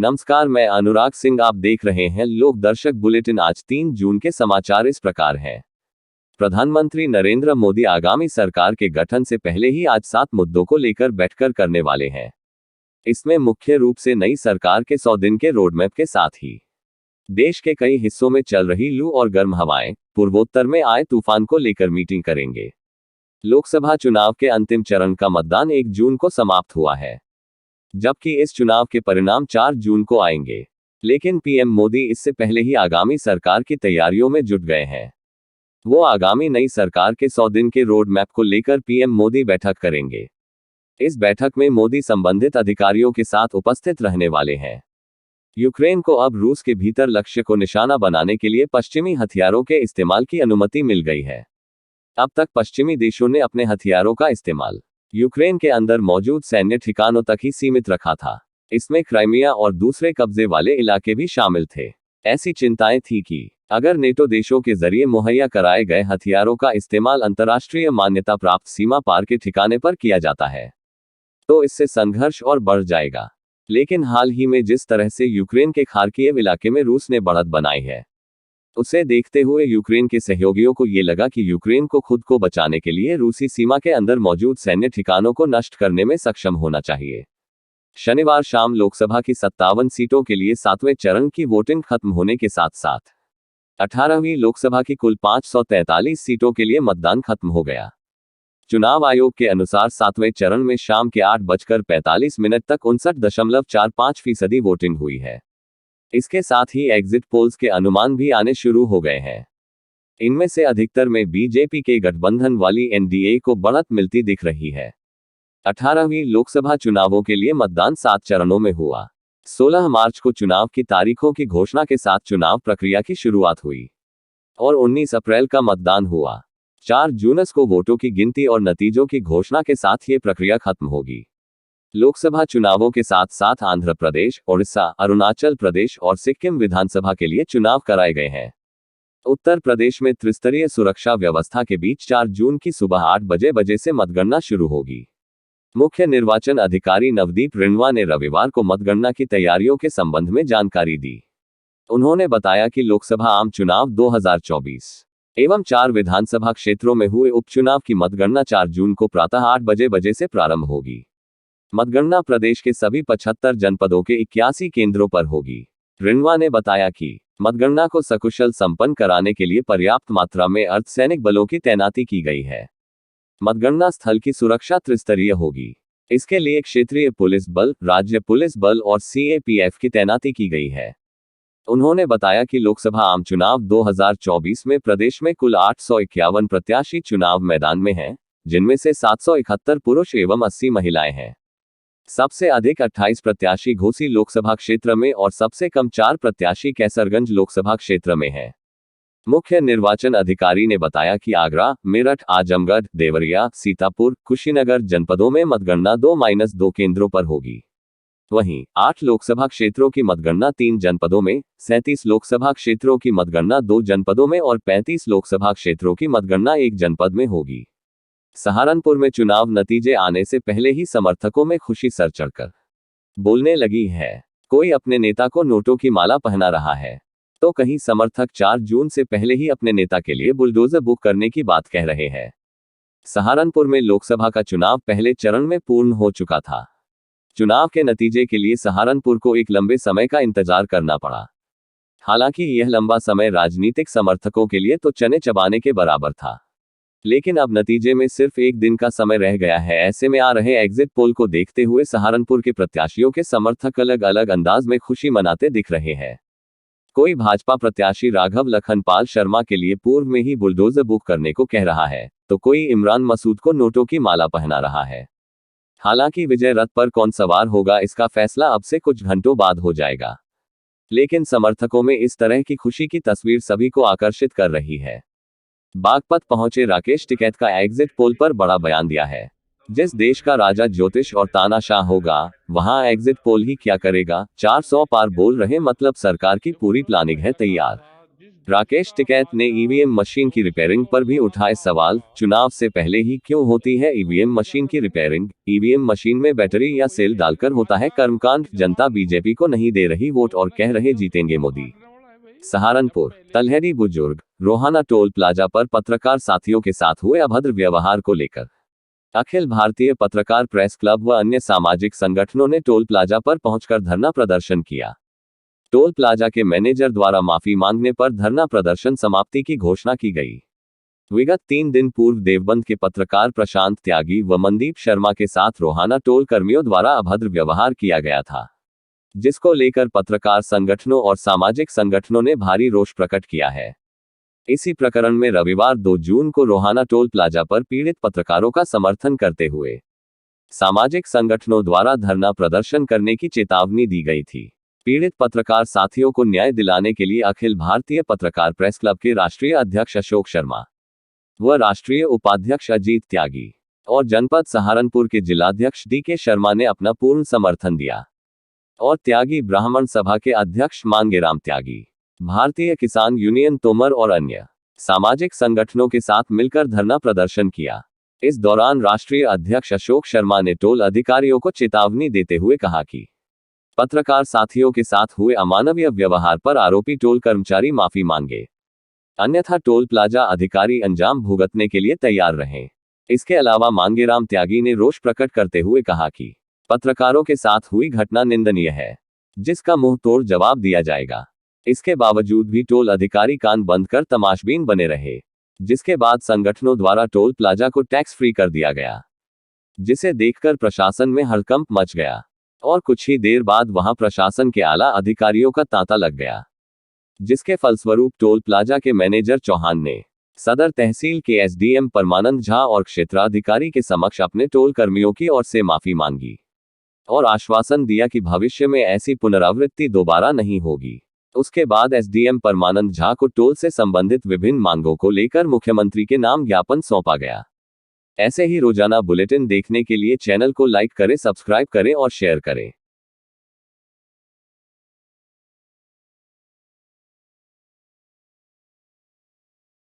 नमस्कार, मैं अनुराग सिंह। आप देख रहे हैं लोक दर्शक बुलेटिन। आज 3 जून के समाचार इस प्रकार हैं। प्रधानमंत्री नरेंद्र मोदी आगामी सरकार के गठन से पहले ही आज 7 मुद्दों को लेकर बैठक करने वाले हैं। इसमें मुख्य रूप से नई सरकार के 100 दिन के रोडमैप के साथ ही देश के कई हिस्सों में चल रही लू और गर्म हवाएं, पूर्वोत्तर में आए तूफान को लेकर मीटिंग करेंगे। लोकसभा चुनाव के अंतिम चरण का मतदान 1 जून को समाप्त हुआ है, जबकि इस चुनाव के परिणाम 4 जून को आएंगे। लेकिन पीएम मोदी इससे पहले ही आगामी सरकार की तैयारियों में जुट गए हैं। वो आगामी नई सरकार के 100 दिन के रोड मैप को लेकर पीएम मोदी बैठक करेंगे। इस बैठक में मोदी संबंधित अधिकारियों के साथ उपस्थित रहने वाले हैं। यूक्रेन को अब रूस के भीतर लक्ष्य को निशाना बनाने के लिए पश्चिमी हथियारों के इस्तेमाल की अनुमति मिल गई है। अब तक पश्चिमी देशों ने अपने हथियारों का इस्तेमाल यूक्रेन के अंदर मौजूद सैन्य ठिकानों तक ही सीमित रखा था। इसमें क्राइमिया और दूसरे कब्जे वाले इलाके भी शामिल थे। ऐसी चिंताएं थी कि अगर नेटो देशों के जरिए मुहैया कराए गए हथियारों का इस्तेमाल अंतर्राष्ट्रीय मान्यता प्राप्त सीमा पार के ठिकाने पर किया जाता है, तो इससे संघर्ष और बढ़ जाएगा। लेकिन हाल ही में जिस तरह से यूक्रेन के खार्किव इलाके में रूस ने बढ़त बनाई है, उसे देखते हुए यूक्रेन के सहयोगियों को ये लगा कि यूक्रेन को खुद को बचाने के लिए रूसी सीमा के अंदर मौजूद सैन्य ठिकानों को नष्ट करने में सक्षम होना चाहिए। शनिवार शाम लोकसभा की 57 सीटों के लिए 7वें चरण की वोटिंग खत्म होने के साथ साथ 18वीं लोकसभा की कुल 543 सीटों के लिए मतदान खत्म हो गया। चुनाव आयोग के अनुसार 7वें चरण में शाम के 8:45 तक 59.45% वोटिंग हुई है। इसके साथ ही एग्जिट पोल्स के अनुमान भी आने शुरू हो गए हैं। इनमें से अधिकतर में बीजेपी के गठबंधन वाली एनडीए को बढ़त मिलती दिख रही है। 18वीं लोकसभा चुनावों के लिए मतदान 7 चरणों में हुआ। 16 मार्च को चुनाव की तारीखों की घोषणा के साथ चुनाव प्रक्रिया की शुरुआत हुई और 19 अप्रैल का मतदान हुआ। 4 जून को वोटों की गिनती और नतीजों की घोषणा के साथ ये प्रक्रिया खत्म होगी। लोकसभा चुनावों के साथ साथ आंध्र प्रदेश, ओडिशा, अरुणाचल प्रदेश और सिक्किम विधानसभा के लिए चुनाव कराए गए हैं। उत्तर प्रदेश में त्रिस्तरीय सुरक्षा व्यवस्था के बीच 4 जून की सुबह 8 बजे से मतगणना शुरू होगी। मुख्य निर्वाचन अधिकारी नवदीप रिणवा ने रविवार को मतगणना की तैयारियों के संबंध में जानकारी दी। उन्होंने बताया कि लोकसभा आम चुनाव 2024 एवं 4 विधानसभा क्षेत्रों में हुए उपचुनाव की मतगणना 4 जून को प्रातः 8 बजे से प्रारंभ होगी। मतगणना प्रदेश के सभी 75 जनपदों के 81 केंद्रों पर होगी। रिणवा ने बताया कि मतगणना को सकुशल संपन्न कराने के लिए पर्याप्त मात्रा में अर्धसैनिक बलों की तैनाती की गई है। मतगणना स्थल की सुरक्षा त्रिस्तरीय होगी। इसके लिए क्षेत्रीय पुलिस बल, राज्य पुलिस बल और सीएपीएफ की तैनाती की गई है। उन्होंने बताया कि लोकसभा आम चुनाव 2024 में प्रदेश में कुल 851 प्रत्याशी चुनाव मैदान में हैं, जिनमें से 771 पुरुष एवं 80 महिलाएं हैं। सबसे अधिक 28 प्रत्याशी घोसी लोकसभा क्षेत्र में और सबसे कम 4 प्रत्याशी कैसरगंज लोकसभा क्षेत्र में हैं। मुख्य निर्वाचन अधिकारी ने बताया कि आगरा, मेरठ, आजमगढ़, देवरिया, सीतापुर, कुशीनगर जनपदों में मतगणना 2-2 केंद्रों पर होगी। वहीं 8 लोकसभा क्षेत्रों की मतगणना 3 जनपदों में, 37 लोकसभा क्षेत्रों की मतगणना 2 जनपदों में और 35 लोकसभा क्षेत्रों की मतगणना 1 जनपद में होगी। सहारनपुर में चुनाव नतीजे आने से पहले ही समर्थकों में खुशी सर चढ़कर बोलने लगी है। कोई अपने नेता को नोटों की माला पहना रहा है, तो कहीं समर्थक 4 जून से पहले ही अपने नेता के लिए बुलडोजर बुक करने की बात कह रहे हैं। सहारनपुर में लोकसभा का चुनाव पहले चरण में पूर्ण हो चुका था। चुनाव के नतीजे के लिए सहारनपुर को एक लंबे समय का इंतजार करना पड़ा। हालांकि यह लंबा समय राजनीतिक समर्थकों के लिए तो चने चबाने के बराबर था। लेकिन अब नतीजे में सिर्फ 1 दिन का समय रह गया है। ऐसे में आ रहे एग्जिट पोल को देखते हुए सहारनपुर के प्रत्याशियों के समर्थक अलग अलग अंदाज में खुशी मनाते दिख रहे हैं। कोई भाजपा प्रत्याशी राघव लखनपाल शर्मा के लिए पूर्व में ही बुलडोजर बुक करने को कह रहा है, तो कोई इमरान मसूद को नोटों की माला पहना रहा है। हालांकि विजय रथ पर कौन सवार होगा, इसका फैसला अब से कुछ घंटों बाद हो जाएगा। लेकिन समर्थकों में इस तरह की खुशी की तस्वीर सभी को आकर्षित कर रही है। बागपत पहुंचे राकेश टिकैत का एग्जिट पोल पर बड़ा बयान दिया है। जिस देश का राजा ज्योतिष और तानाशाह होगा, वहां एग्जिट पोल ही क्या करेगा। 400 पार बोल रहे, मतलब सरकार की पूरी प्लानिंग है तैयार। राकेश टिकैत ने ईवीएम मशीन की रिपेयरिंग पर भी उठाए सवाल। चुनाव से पहले ही क्यों होती है ईवीएम मशीन की रिपेयरिंग? ईवीएम मशीन में बैटरी या सेल डालकर होता है कर्मकांड। जनता बीजेपी को नहीं दे रही वोट और कह रहे जीतेंगे मोदी। सहारनपुर तलहटी बुजुर्ग रोहाना टोल प्लाजा पर पत्रकार साथियों के साथ हुए अभद्र व्यवहार को लेकर अखिल भारतीय पत्रकार प्रेस क्लब व अन्य सामाजिक संगठनों ने टोल प्लाजा पर पहुंचकर धरना प्रदर्शन किया। टोल प्लाजा के मैनेजर द्वारा माफी मांगने पर धरना प्रदर्शन समाप्ति की घोषणा की गई। विगत 3 दिन पूर्व देवबंद के पत्रकार प्रशांत त्यागी व मनदीप शर्मा के साथ रोहाना टोल कर्मियों द्वारा अभद्र व्यवहार किया गया था, जिसको लेकर पत्रकार संगठनों और सामाजिक संगठनों ने भारी रोष प्रकट किया है। इसी प्रकरण में रविवार 2 जून को रोहाना टोल प्लाजा पर पीड़ित पत्रकारों का समर्थन करते हुए सामाजिक संगठनों द्वारा धरना प्रदर्शन करने की चेतावनी दी गई थी। पीड़ित पत्रकार साथियों को न्याय दिलाने के लिए अखिल भारतीय पत्रकार प्रेस क्लब के राष्ट्रीय अध्यक्ष अशोक शर्मा व राष्ट्रीय उपाध्यक्ष अजीत त्यागी और जनपद सहारनपुर के जिलाध्यक्ष DK शर्मा ने अपना पूर्ण समर्थन दिया और त्यागी ब्राह्मण सभा के अध्यक्ष मांगेराम त्यागी, भारतीय किसान यूनियन तोमर और अन्य सामाजिक संगठनों के साथ मिलकर धरना प्रदर्शन किया। इस दौरान राष्ट्रीय अध्यक्ष अशोक शर्मा ने टोल अधिकारियों को चेतावनी देते हुए कहा कि पत्रकार साथियों के साथ हुए अमानवीय व्यवहार पर आरोपी टोल कर्मचारी माफी मांगे, अन्यथा टोल प्लाजा अधिकारी अंजाम भुगतने के लिए तैयार रहें। इसके अलावा मांगेराम त्यागी ने रोष प्रकट करते हुए कहा कि पत्रकारों के साथ हुई घटना निंदनीय है, जिसका मुंह तोड़ जवाब दिया जाएगा। इसके बावजूद भी टोल अधिकारी कान बंद कर तमाशबीन बने रहे, जिसके बाद संगठनों द्वारा टोल प्लाजा को टैक्स फ्री कर दिया गया, जिसे देखकर प्रशासन में हड़कंप मच गया और कुछ ही देर बाद वहां प्रशासन के आला अधिकारियों का तांता लग गया, जिसके फलस्वरूप टोल प्लाजा के मैनेजर चौहान ने सदर तहसील के SDM परमानंद झा और क्षेत्राधिकारी के समक्ष अपने टोल कर्मियों की ओर से माफी मांगी और आश्वासन दिया कि भविष्य में ऐसी पुनरावृत्ति दोबारा नहीं होगी। उसके बाद SDM परमानंद झा को टोल से संबंधित विभिन्न मांगों को लेकर मुख्यमंत्री के नाम ज्ञापन सौंपा गया। ऐसे ही रोजाना बुलेटिन देखने के लिए चैनल को लाइक करें, सब्सक्राइब करें और शेयर करें।